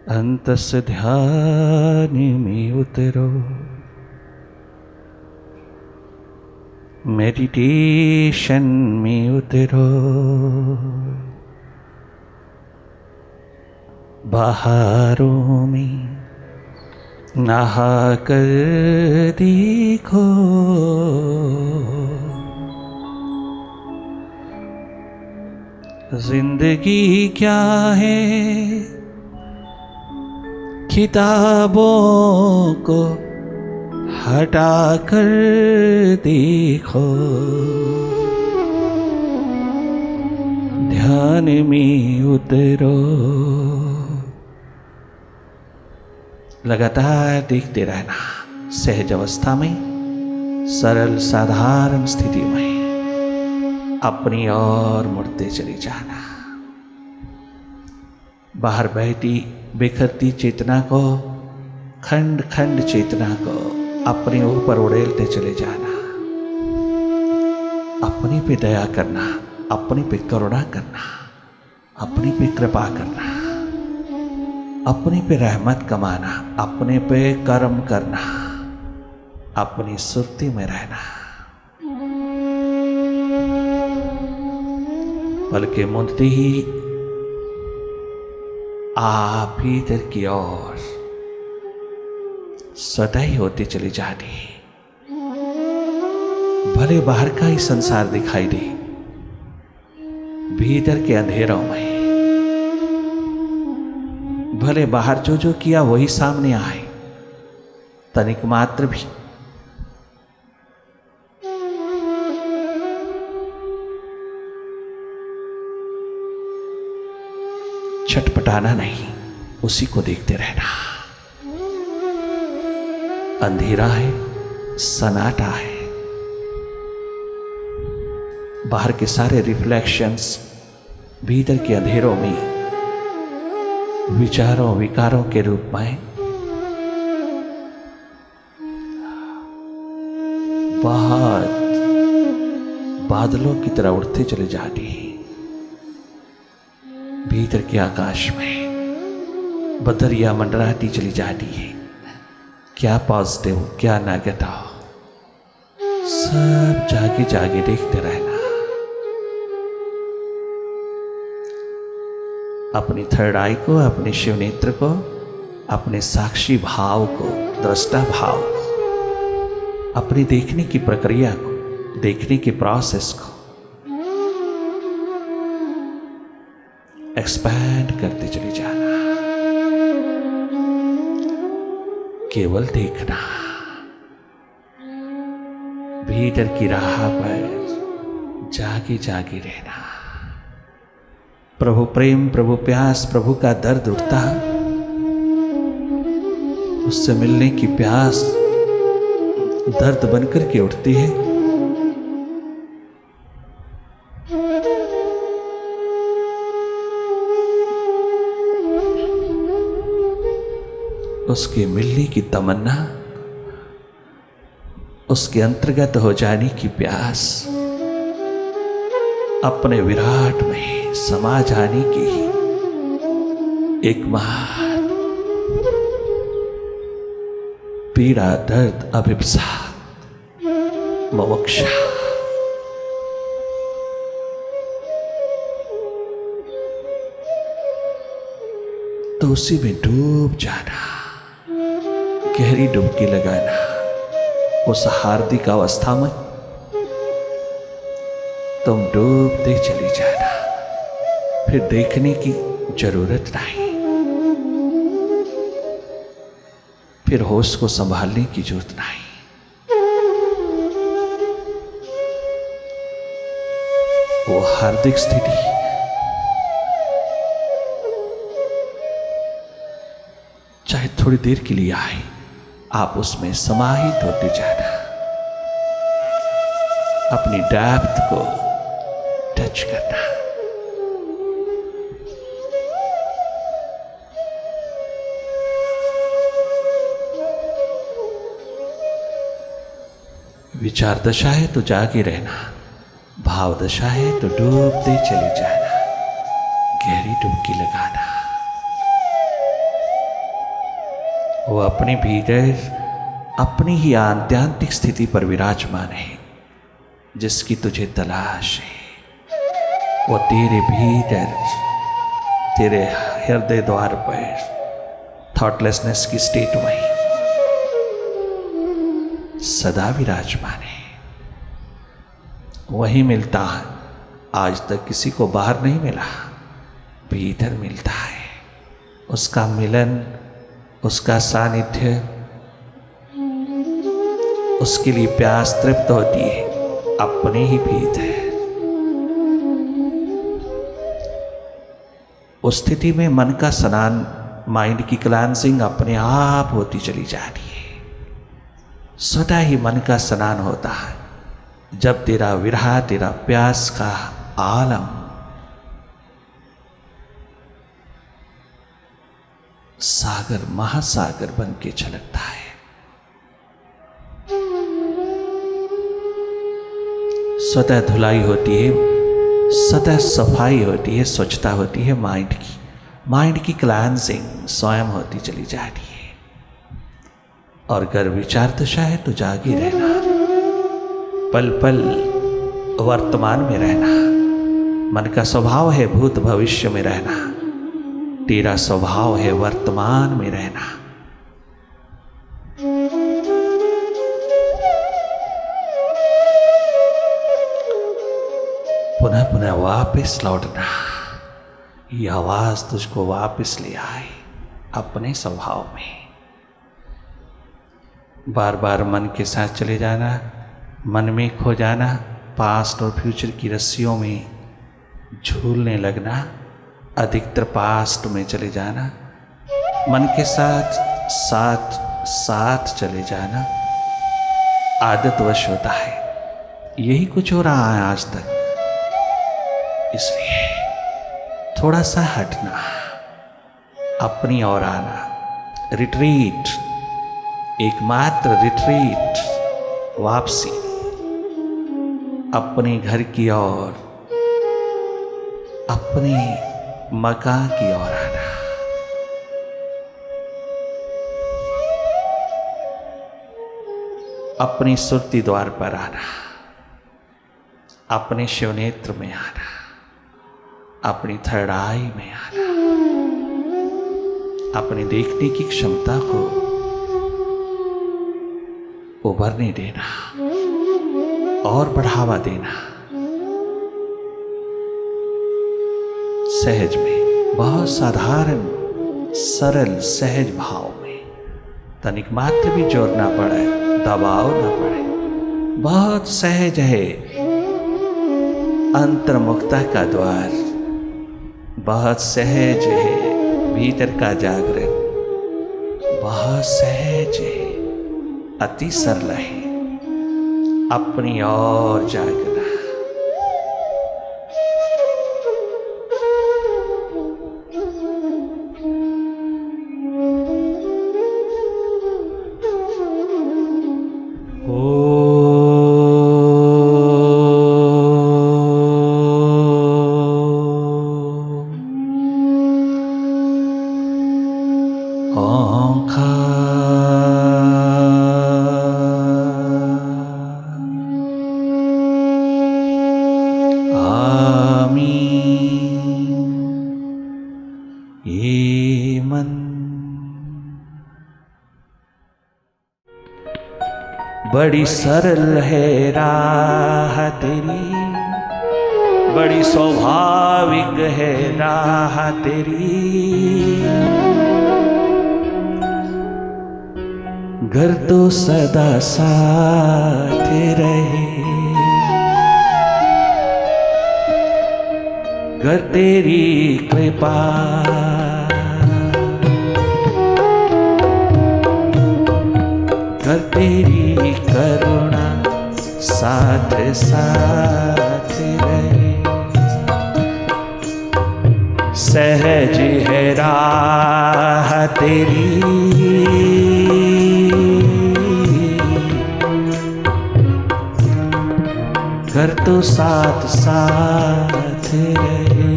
अंतस ध्यान में उतरो, मेडिटेशन में उतरो। बहारों में नहा कर देखो, जिंदगी क्या है किताबों को हटा कर देखो, ध्यान में उतरो। लगातार देखते रहना, सहज अवस्था में, सरल साधारण स्थिति में अपनी ओर मुड़ते चले जाना। बाहर बहती बिखरती चेतना को, खंड खंड चेतना को अपने ऊपर उड़ेलते चले जाना। अपने पे दया करना, अपने पे करुणा करना, अपने पे कृपा करना, अपने पे रहमत कमाना, अपने पे कर्म करना, अपनी सुरती में रहना। बल्कि मुंदते ही आप भीतर की ओर सदैव होती चली जाती। भले बाहर का ही संसार दिखाई दे, भीतर के अंधेरों में भले बाहर जो जो किया वही सामने आए, तनिक मात्र भी छटपटाना नहीं, उसी को देखते रहना। अंधेरा है, सन्नाटा है, बाहर के सारे रिफ्लेक्शंस भीतर के अंधेरों में विचारों विकारों के रूप में बहुत बादलों की तरह उड़ते चले जाते हैं। भीतर के आकाश में बदरिया मंडराती चली जाती है। क्या पॉजिटिव क्या नेगेटिव, सब जागे जागे देखते रहना। अपनी थर्ड आई को, अपने शिव नेत्र को, अपने साक्षी भाव को, दृष्टा भाव को, अपनी देखने की प्रक्रिया को, देखने की प्रोसेस को एक्सपैंड करते चले जाना। केवल देखना, भीतर की राह पर जागे जागे रहना। प्रभु प्रेम, प्रभु प्यास, प्रभु का दर्द उठता, उससे मिलने की प्यास दर्द बनकर के उठती है। उसके मिलने की तमन्ना, उसके अंतर्गत हो जाने की प्यास, अपने विराट में समा जाने की एक महान पीड़ा, दर्द, अभिप्सा, मोक्षा, तो उसी में डूब जाना, गहरी डुबकी लगाना। उस हार्दिक अवस्था में तुम डूबते चली जाना, फिर देखने की जरूरत नहीं, फिर होश को संभालने की जरूरत नहीं। वो हार्दिक स्थिति चाहे थोड़ी देर के लिए आए, आप उसमें समाहित होते जाना, अपनी डेप्थ को टच करना। विचार दशा है तो जागे रहना, भाव दशा है तो डूबते चले जाना, गहरी डुबकी लगाना। वो अपने भीतर अपनी ही आत्यांतिक स्थिति पर विराजमान है, जिसकी तुझे तलाश है। वो तेरे भीतर, तेरे हृदय द्वार पर थॉटलेसनेस की स्टेट में सदा विराजमान है। वही मिलता है, आज तक किसी को बाहर नहीं मिला, भीतर मिलता है। उसका मिलन, उसका सानिध्य, उसके लिए प्यास तृप्त होती है अपने ही भीतर। उस स्थिति में मन का स्नान, माइंड की क्लांसिंग अपने आप होती चली जा रही है। स्वतः ही मन का स्नान होता है जब तेरा विरह, तेरा प्यास का आलम सागर, महासागर बन के छलकता है। स्वतः धुलाई होती है, स्वतः सफाई होती है, स्वच्छता होती है माइंड की क्लांसिंग स्वयं होती चली जा रही है। और अगर विचार दशा है तो जागे रहना, पल पल वर्तमान में रहना। मन का स्वभाव है भूत भविष्य में रहना, तेरा स्वभाव है वर्तमान में रहना। पुनः पुनः वापस लौटना, ये आवाज तुझको वापस ले आए अपने स्वभाव में। बार बार मन के साथ चले जाना, मन में खो जाना, पास्ट और फ्यूचर की रस्सियों में झूलने लगना, अधिकतर पास्ट में चले जाना, मन के साथ साथ साथ चले जाना आदतवश होता है। यही कुछ हो रहा है आज तक। इसलिए थोड़ा सा हटना, अपनी ओर आना, रिट्रीट, एकमात्र रिट्रीट, वापसी अपने घर की ओर, अपने मकान की ओर आना। अपनी सुरती द्वार पर आना, अपने शिवनेत्र में आना, अपनी थर्ड आई में आना, अपने देखने की क्षमता को उभरने देना और बढ़ावा देना। सहज में, बहुत साधारण सरल सहज भाव में, तनिक मात्र भी जोर ना पड़े, दबाव ना पड़े, बहुत सहज है अंतर्मुखता का द्वार, बहुत सहज है भीतर का जागरण, बहुत सहज है, अति सरल है अपनी ओर जागना। बड़ी सरल है राह तेरी, बड़ी स्वाभाविक है राह तेरी, घर तो सदा साथ रहे, घर तेरी कृपा, घर तेरी करुणा साथ साथ रहे। सहज है राह तेरी, घर तो साथ साथ रहे,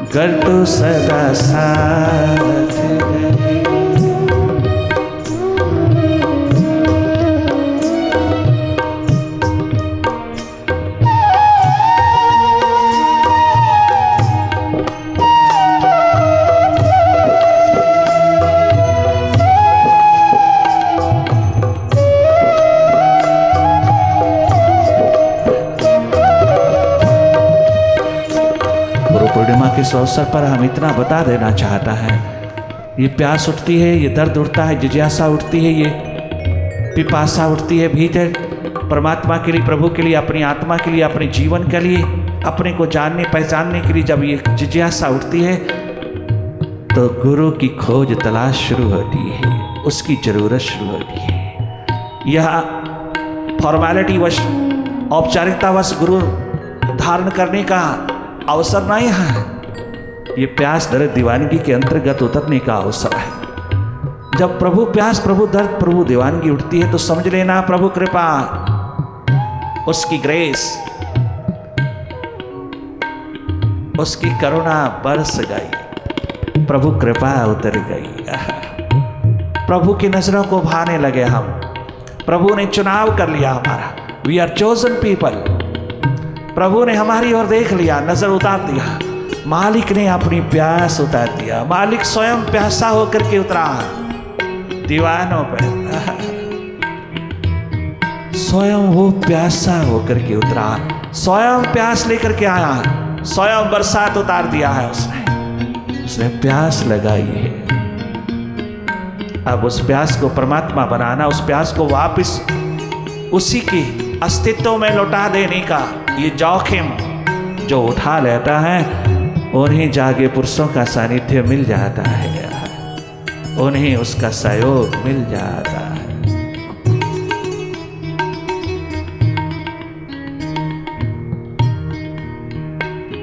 घर तो सदा साथ रहे। इस अवसर पर हम इतना बता देना चाहता है, ये प्यास उठती है, ये दर्द उठता है, जिज्ञासा उठती है, ये पिपासा उठती है भीतर परमात्मा के लिए, प्रभु के लिए, अपनी आत्मा के लिए, अपने जीवन के लिए, अपने को जानने पहचानने के लिए जब ये जिज्ञासा उठती है तो गुरु की खोज तलाश शुरू होती है, उसकी जरूरत शुरू होती है। यह फॉर्मेलिटी वश, औपचारिकता वश गुरु धारण करने का अवसर नहीं है, ये प्यास दर्द दीवानगी के अंतर्गत उतरने का अवसर है। जब प्रभु प्यास, प्रभु दर्द, प्रभु दीवानगी उठती है तो समझ लेना प्रभु कृपा, उसकी ग्रेस, उसकी करुणा बरस गई, प्रभु कृपा उतर गई। प्रभु की नजरों को भाने लगे हम, प्रभु ने चुनाव कर लिया हमारा, वी आर चोजन पीपल। प्रभु ने हमारी ओर देख लिया, नजर उतार दिया, मालिक ने अपनी प्यास उतार दिया, मालिक स्वयं प्यासा होकर के उतरा दीवानों पर, स्वयं वो प्यासा होकर के उतरा, स्वयं प्यास लेकर के आया, स्वयं बरसात उतार दिया है उसने प्यास लगाई है। अब उस प्यास को परमात्मा बनाना, उस प्यास को वापस उसी के अस्तित्व में लौटा देने का ये जोखिम जो उठा लेता है, उन्हें जागे पुरुषों का सानिध्य मिल जाता है, उन्हें उसका सहयोग मिल जाता है।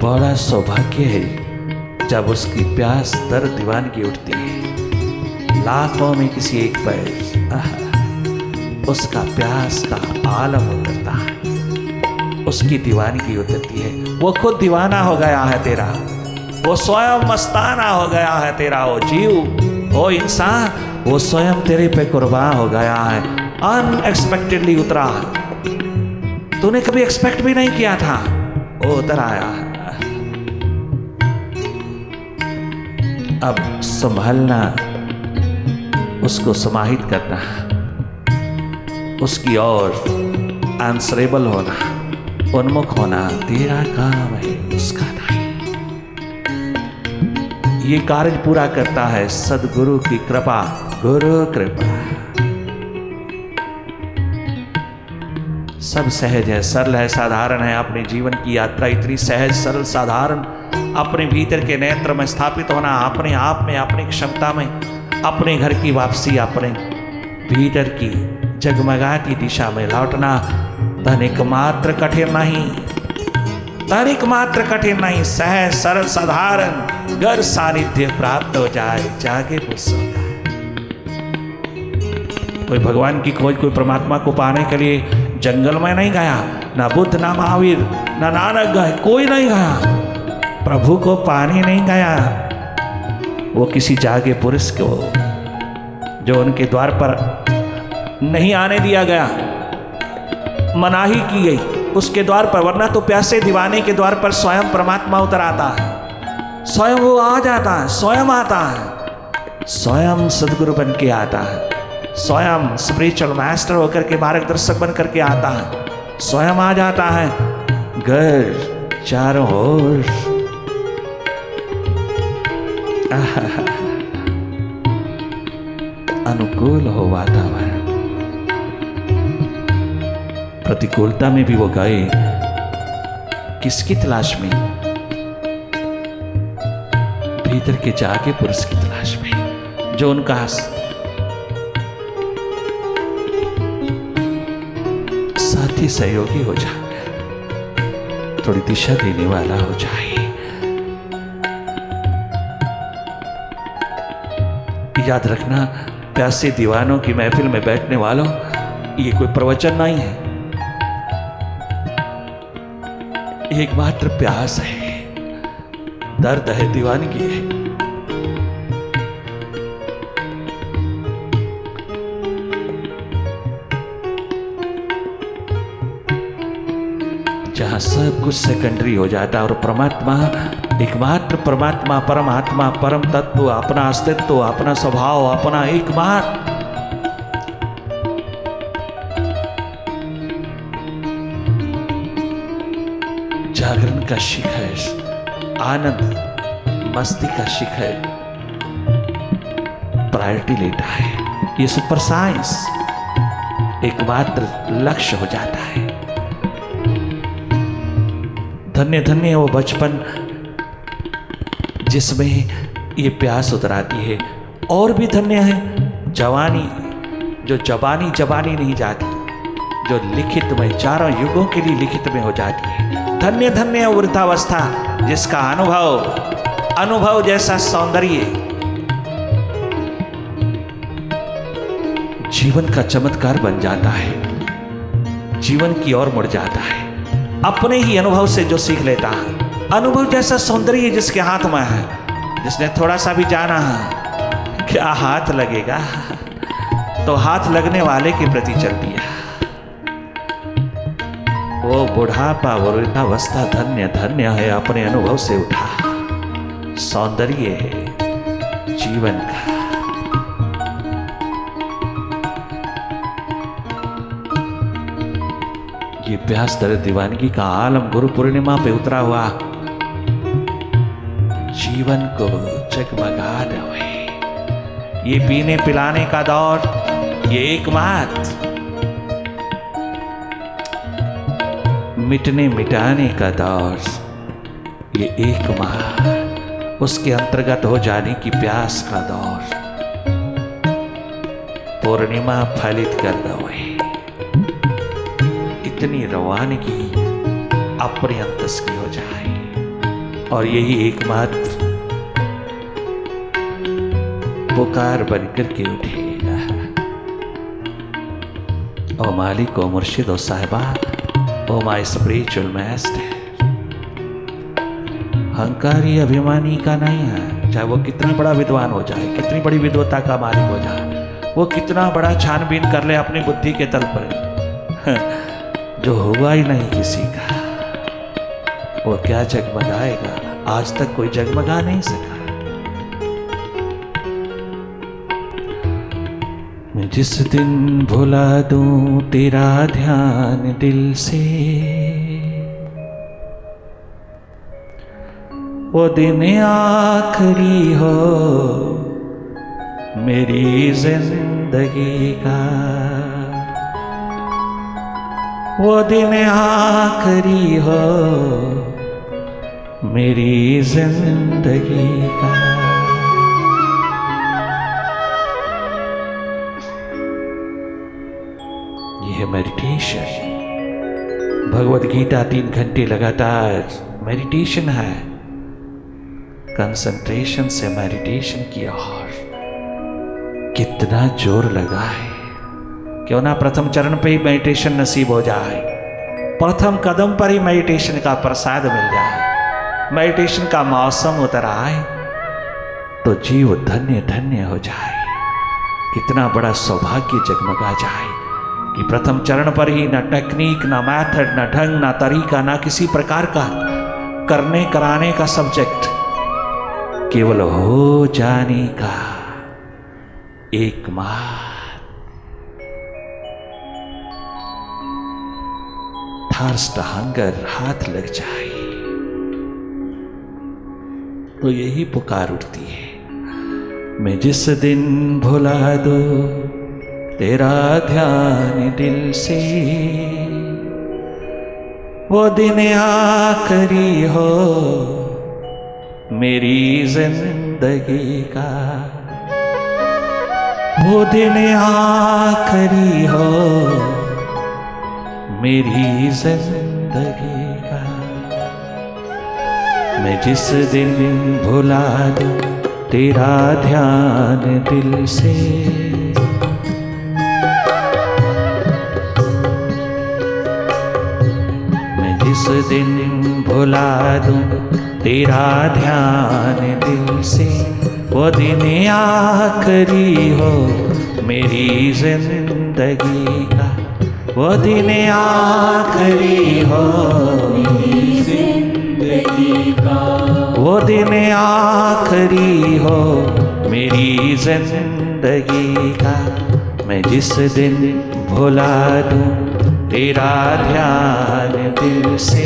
बड़ा सौभाग्य है जब उसकी प्यास दर्द दीवानगी उठती है, लाखों में किसी एक पर उसका प्यास का आलम उतरता है, उसकी दीवानगी उतरती है, वो खुद दीवाना हो गया है तेरा, वो स्वयं मस्ताना हो गया है तेरा, वो जीव, वो इंसान, वो स्वयं तेरे पे कुर्बान हो गया है, अनएक्सपेक्टेडली उतरा है, तूने कभी एक्सपेक्ट भी नहीं किया था, वो उतर आया है। अब संभालना, उसको समाहित करना, उसकी ओर आंसरेबल होना, उन्मुख होना तेरा काम है, उसका नहीं। ये कार्य पूरा करता है सदगुरु की कृपा, गुरु कृपा। सब सहज है, सरल है, साधारण है। अपने जीवन की यात्रा इतनी सहज सरल साधारण, अपने भीतर के नेत्र में स्थापित होना, अपने आप में, अपनी क्षमता में, अपने घर की वापसी, अपने भीतर की जगमगाती दिशा में लौटना तनिक मात्र कठिन नहीं, तनिक मात्र कठिन नहीं, सहज सरल साधारण घर सानिध्य प्राप्त हो जाए जागे पुरुषों का। कोई भगवान की खोज, कोई परमात्मा को पाने के लिए जंगल में नहीं गया, ना बुद्ध, ना महावीर, ना नानक गए, कोई नहीं गया, प्रभु को पाने नहीं गया, वो किसी जागे पुरुष को जो उनके द्वार पर नहीं आने दिया गया, मनाही की गई उसके द्वार पर, वरना तो प्यासे दीवाने के द्वार पर स्वयं परमात्मा उतर आता है, स्वयं वो आ जाता है, स्वयं आता है, स्वयं सदगुरु बन के आता है, स्वयं स्पिरिचुअल मास्टर होकर के मार्गदर्शक बन करके आता है, स्वयं आ जाता है। घर चारों ओर अनुकूल हो वातावरण, प्रतिकूलता में भी वो गए, किसकी तलाश में? भीतर के जागे पुरुष की तलाश में, जो उनका साथी सहयोगी हो जाए, थोड़ी दिशा देने वाला हो जाए। याद रखना, प्यासे दीवानों की महफिल में बैठने वालों, ये कोई प्रवचन नहीं है, एकमात्र प्यास है, दर्द है, दीवानगी है। जहां सब कुछ सेकेंडरी हो जाता है और परमात्मा, एकमात्र परमात्मा, परमात्मा, परम तत्व, अपना अस्तित्व, अपना स्वभाव, अपना एकमात्र जागरण का शिखर, आनंद, मस्ती का शिखर प्रायोरिटी लेता है। ये सुपर साइंस एकमात्र लक्ष्य हो जाता है। धन्य धन्य वो बचपन जिसमें ये प्यास उतराती है। और भी धन्य है जवानी, जो जबानी नहीं जाती, जो लिखित में चारों युगों के लिए लिखित में हो जाती है। धन्य धन्य वृद्धावस्था जिसका अनुभव जैसा सौंदर्य जीवन का चमत्कार बन जाता है, जीवन की ओर मुड़ जाता है। अपने ही अनुभव से जो सीख लेता है, अनुभव जैसा सौंदर्य जिसके हाथ में है, जिसने थोड़ा सा भी जाना है क्या हाथ लगेगा, तो हाथ लगने वाले के प्रति चल दिया। वो बुढ़ापा वृद्धावस्था धन्य धन्य है, अपने अनुभव से उठा सौंदर्य है जीवन का। ये प्यास दर्द दीवानगी का आलम गुरु पूर्णिमा पे उतरा हुआ जीवन को जगमगा दे। ये पीने पिलाने का दौर, ये एकमात्र मिटने मिटाने का दौर, ये एकमात्र उसके अंतर्गत हो जाने की प्यास का दौर। पूर्णिमा फलित कर दो, इतनी रवानगी अपने अंतस की हो जाए। और यही एकमात्र पुकार बनकर के उठेगा। ओ मालिक, ओ मुर्शिद, ओ साहिबा, ओ माय स्पिरिचुअल मास्टर। अहंकारी अभिमानी का नहीं है, चाहे वो कितना बड़ा विद्वान हो जाए, कितनी बड़ी विद्वता का मालिक हो जाए, वो कितना बड़ा छानबीन कर ले अपनी बुद्धि के तल पर, जो हुआ ही नहीं किसी का, वो क्या जगमगाएगा। आज तक कोई जगमगा नहीं सका। मैं जिस दिन भुला दूं तेरा ध्यान दिल से, वो दिन आखिरी हो मेरी जिंदगी का, वो दिन आखिरी हो मेरी जिंदगी का। यह मेडिटेशन, भगवद गीता 3 घंटे लगातार मेडिटेशन है। कंसंट्रेशन से मेडिटेशन की ओर कितना जोर लगा है। क्यों ना प्रथम चरण पे ही मेडिटेशन नसीब हो जाए, प्रथम कदम पर ही मेडिटेशन का प्रसाद मिल जाए, मेडिटेशन का मौसम उतर आए तो जीव धन्य धन्य हो जाए। कितना बड़ा सौभाग्य जगमगा जाए कि प्रथम चरण पर ही न टेक्निक, न मेथड, न ढंग, न तरीका, न किसी प्रकार का करने कराने का सब्जेक्ट, केवल हो जाने का एकमात्र थर्स्ट, हंगर हाथ लग जाए तो यही पुकार उठती है। मैं जिस दिन भुला दूं तेरा ध्यान दिल से, वो दिन आखिरी हो मेरी जिंदगी का, वो दिन आखिरी हो मेरी जिंदगी का। मैं जिस दिन भुला दूं तेरा ध्यान दिल से, मैं जिस दिन भुला दूं तेरा ध्यान दिल से, वो दिन आखिरी हो मेरी जिंदगी का, वो दिन आखिरी हो मेरी जिंदगी का, वो दिन आखिरी हो मेरी जिंदगी का। मैं जिस दिन भुला दूं तेरा ध्यान दिल से,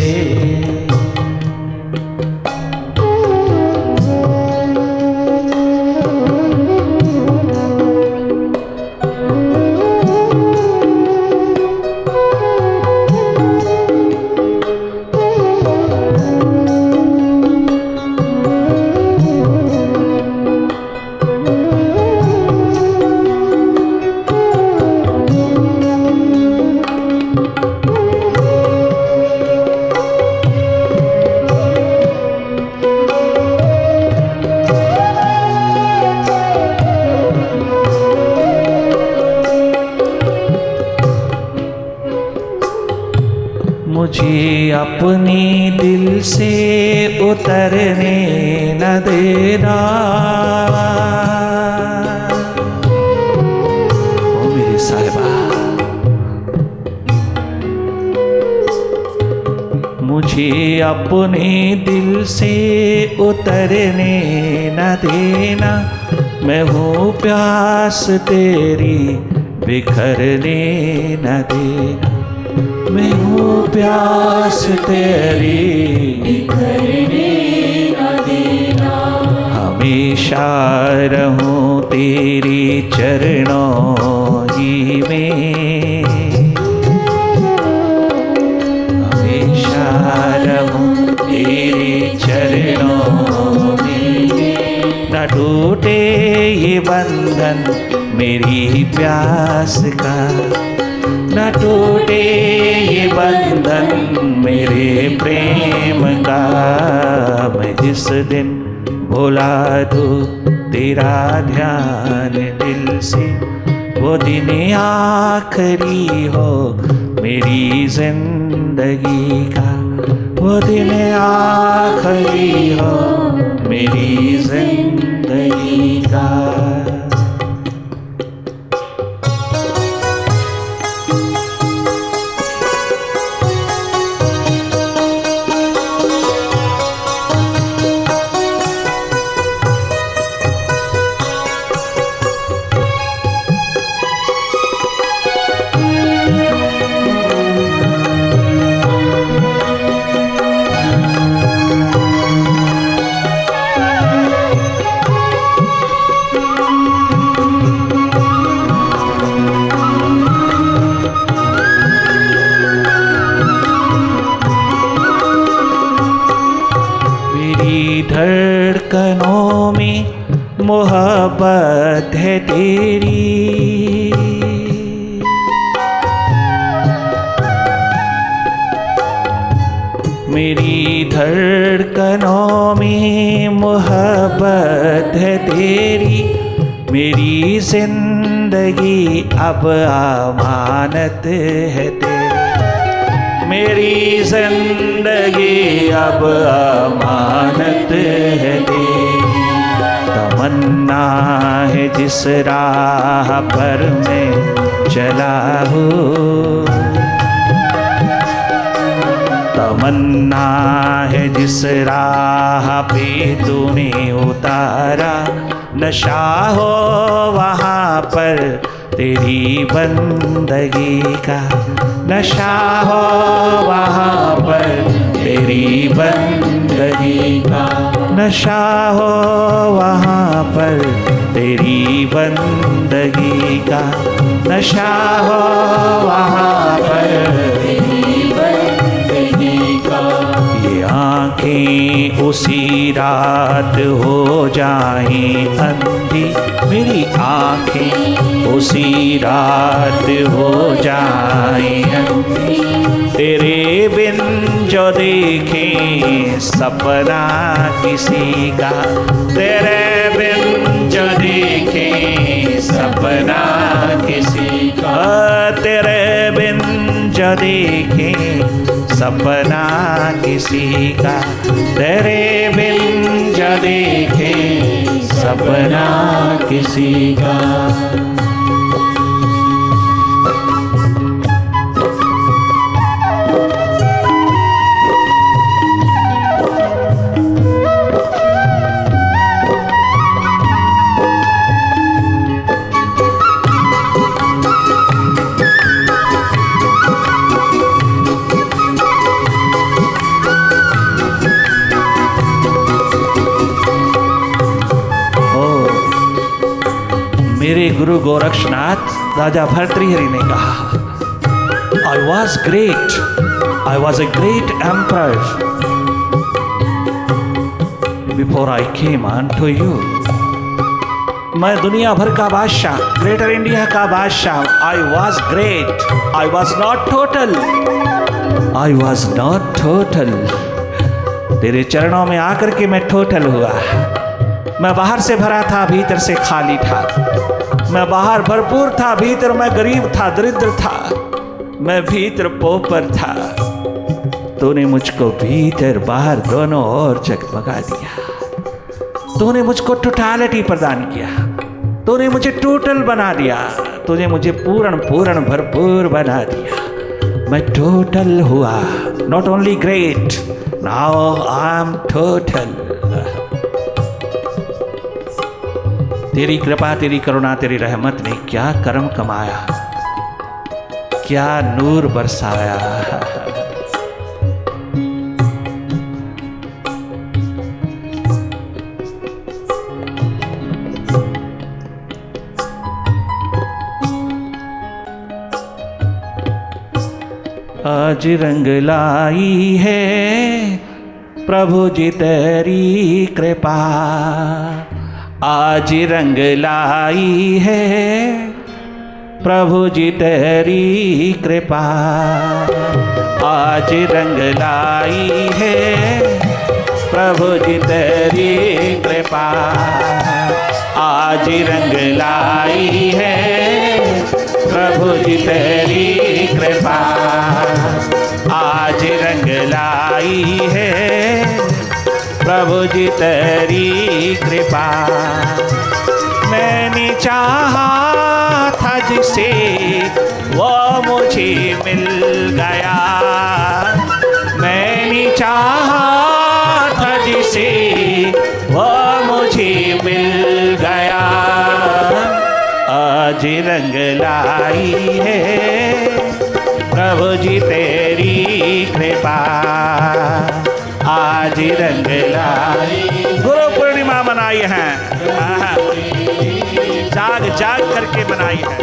अपनी दिल से उतरने न देना। ओ मेरी साहिबा, मुझे अपने दिल से उतरने न देना। मैं हूँ प्यास तेरी बिखरने न देना। मैं हूँ प्यास तेरी बिखरने न देना। हमेशा रहूं तेरे चरणों ही में। हमेशा रहूं तेरे चरणों में। न टूटे ये बंधन मेरी प्यास का। न टूटे ये बंधन मेरे प्रेम का। मैं जिस दिन भुला दूँ तेरा ध्यान दिल से, वो दिन आखिरी हो मेरी जिंदगी का। वो दिन आखिरी हो मेरी जिंदगी का। धड़कनों में मोहब्बत है तेरी। मेरी धड़कनों में मोहब्बत है तेरी। मेरी जिंदगी अब अमानत है तेरी। मेरी जिंदगी अब अमानत है तेरी। तमन्ना है जिस राह पर मैं चला हूँ। तमन्ना है जिस राह पे तूने उतारा। नशा हो वहाँ पर तेरी बंदगी का। नशा हो वहाँ पर तेरी बंदगी का। नशा हो वहाँ पर तेरी बंदगी का। नशा हो वहाँ पर तेरी बंदगी का। ये आँखें उसी रात हो जाएं अंधी। मेरी आँखें उसी रात हो जाएं अंधी। तेरे बिन जो देखें सपना किसी का। तेरे बिन जो देखें सपना किसी का। तेरे बिन जो देखें सपना किसी का। तेरे बिन जो देखें सपना किसी का। मेरे गुरु गोरक्षनाथ राजा भर्तृहरि ने कहा, I was great, I was a great emperor before I came unto you. मैं दुनिया भर का बादशाह, ग्रेटर इंडिया का बादशाह। I was great, I was not total, I was not total. तेरे चरणों में आकर के मैं टोटल हुआ। मैं बाहर से भरा था, भीतर से खाली था। मैं बाहर भरपूर था, भीतर मैं गरीब था, दरिद्र था। मैं भीतर पोपर था। तूने मुझको भीतर बाहर दोनों ओर जगमगा दिया। तूने मुझको टोटालिटी प्रदान किया। तूने मुझे टोटल बना दिया। तूने मुझे पूर्ण भरपूर बना दिया। मैं टोटल हुआ। Not only great, now I am total. तेरी कृपा, तेरी करुणा, तेरी रहमत ने क्या कर्म कमाया, क्या नूर बरसाया। आज रंग लाई है प्रभु जी तेरी कृपा। आज रंग लाई है प्रभु जी तेरी कृपा। आज रंग लाई है प्रभु जी तेरी कृपा। आज रंग लाई है प्रभु जी तेरी कृपा। आज रंग लाई है प्रभु जी तेरी कृपा। मैंने चाहा था जिसे वो मुझे मिल गया। मैंने चाहा था जिसे वो मुझे मिल गया। आज रंग लाई है प्रभु जी तेरी कृपा। आज रंग लाई। गुरु पूर्णिमा मनाई है, जाग जाग करके मनाई है।